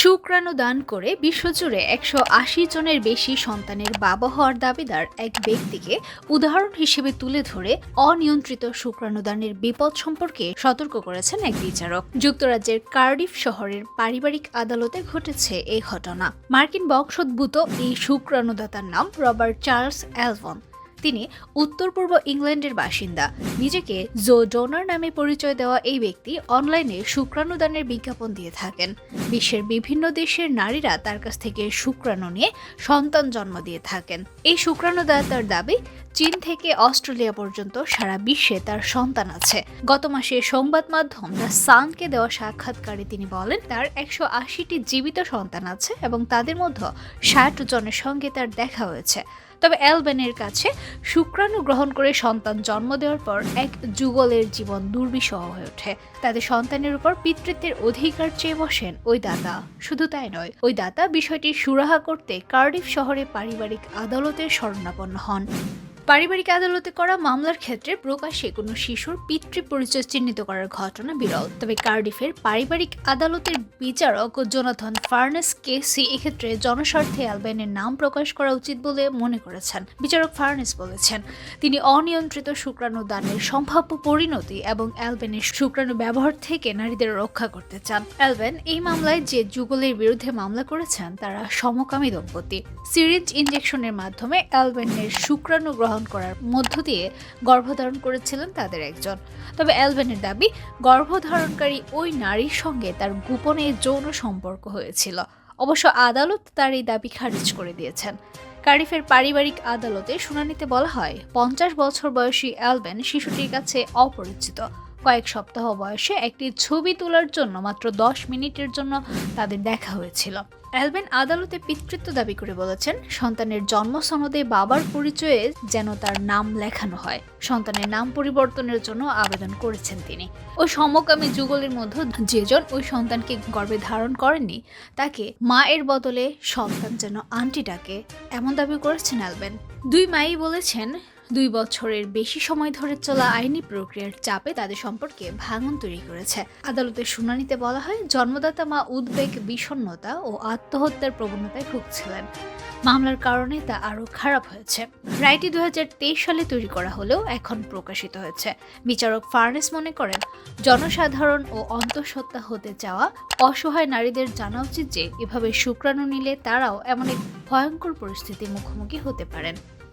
শুক্রাণু দান করে বিশ্বজুড়ে ১৮০ জনের বেশি সন্তানের বাবা হওয়ার দাবিদার এক ব্যক্তিকে উদাহরণ হিসেবে তুলে ধরে অনিয়ন্ত্রিত শুক্রাণুদানের বিপদ সম্পর্কে সতর্ক করেছেন এক বিচারক। যুক্তরাজ্যের কার্ডিফ শহরের পারিবারিক আদালতে ঘটেছে এই ঘটনা। মার্কিন বংশোদ্ভূত এই শুক্রাণুদাতার নাম রবার্ট চার্লস অ্যালভন। তিনি উত্তর পূর্ব ইংল্যান্ডের বাসিন্দা। নিজেকে জো ডোনার নামে পরিচয় দেওয়া এই ব্যক্তি অনলাইনে শুক্রাণুদানের বিজ্ঞাপন দিয়ে থাকেন। বিশ্বের বিভিন্ন দেশের নারীরা তার কাছ থেকে শুক্রাণু নিয়ে সন্তান জন্ম দিয়ে থাকেন। এই শুক্রাণুদাতার দাবি, চীন থেকে অস্ট্রেলিয়া পর্যন্ত সারা বিশ্বে তার সন্তান আছে। গত মাসে সংবাদ মাধ্যম দ্য সানকে দেওয়া সাক্ষাৎকারে তিনি বলেন, তার ১৮০টি জীবিত সন্তান আছে এবং তাদের মধ্যে ৬০ জনের সঙ্গে তার দেখা হয়েছে। তবে অ্যালবেনের কাছে শুক্রাণু গ্রহণ করে সন্তান জন্ম দেওয়ার পর এক যুগলের জীবন দুর্বিষহ হয়ে ওঠে। তাদের সন্তানের উপর পিতৃত্বের অধিকার চেয়ে বসেন ওই দাতা। শুধু তাই নয়, ওই দাতা বিষয়টি সুরাহা করতে কার্ডিফ শহরে পারিবারিক আদালতের শরণাপন্ন হন। পারিবারিক আদালতে করা মামলার ক্ষেত্রে প্রকাশ্যে কোনো শিশুর পিতৃ পরিচয় চিহ্নিত করার ঘটনা বিরল। তবে কার্ডিফের পারিবারিক আদালতের বিচারক জোনাথন ফার্নেস কেসি এক্ষেত্রে জনস্বার্থে অ্যালবেনের নাম প্রকাশ করা উচিত বলে মনে করেছেন। বিচারক ফার্নেস বলেছেন, তিনি অনিয়ন্ত্রিত শুক্রাণু দানের সম্ভাব্য পরিণতি এবং অ্যালবেনের শুক্রাণু ব্যবহার থেকে নারীদের রক্ষা করতে চান। অ্যালবেন এই মামলায় যে যুগলের বিরুদ্ধে মামলা করেছেন তারা সমকামী দম্পতি। সিরিঞ্জ ইনজেকশনের মাধ্যমে অ্যালবেনের শুক্রাণু গ্রহণ করার মধ্য দিয়ে গর্ভধারণ করেছিলেন তাদের একজন। তবে অ্যালবেনের দাবি, গর্ভধারণকারী ওই নারীর সঙ্গে তার গোপনে যৌন সম্পর্ক হয়েছিল। অবশ্য আদালত তার এই দাবি খারিজ করে দিয়েছেন। কার্ডিফের পারিবারিক আদালতে শুনানিতে বলা হয়, ৫০ বছর বয়সী অ্যালবেন শিশুটির কাছে অপরিচিত। কয়েক সপ্তাহ বয়সে একটি ছবি তোলার জন্য মাত্র ১০ মিনিটের জন্য তাদের দেখা হয়েছিল। অ্যালবেন আদালতে পিতৃত্ব দাবি করে বলেছেন, সন্তানের জন্ম সনদে বাবার পরিচয়ে যেন তার নাম লেখানো হয়। সন্তানের নাম পরিবর্তনের জন্য আবেদন করেছেন তিনি। ওই সমকামী যুগলের মধ্যে যেজন ওই সন্তানকে গর্ভে ধারণ করেননি, তাকে মায়ের বদলে সন্তান যেন আন্টি ডাকে, এমন দাবি করেছেন অ্যালবেন। দুই মাই বলেছেন, ২ বছরের বেশি সময় ধরে চলা আইনি প্রক্রিয়ার চাপে তাদের সম্পর্কে ভাঙন তৈরি করেছে। আদালতের শুনানিতে বলা হয়, জন্মদাতা মা উদ্বেগ, বিষণ্ণতা ও আত্মহত্যার প্রবণতায় ভুগছিলেন। মামলার কারণে তা আরও খারাপ হয়েছে। রায়টি ২০২৩ সালে তৈরি করা হলেও এখন প্রকাশিত হয়েছে। বিচারক ফার্নেস মনে করেন, জনসাধারণ ও অন্তঃসত্ত্বা হতে চাওয়া অসহায় নারীদের জানা উচিত যে এভাবে শুক্রাণু নিলে তারাও এমন এক ভয়ঙ্কর পরিস্থিতির মুখোমুখি হতে পারেন।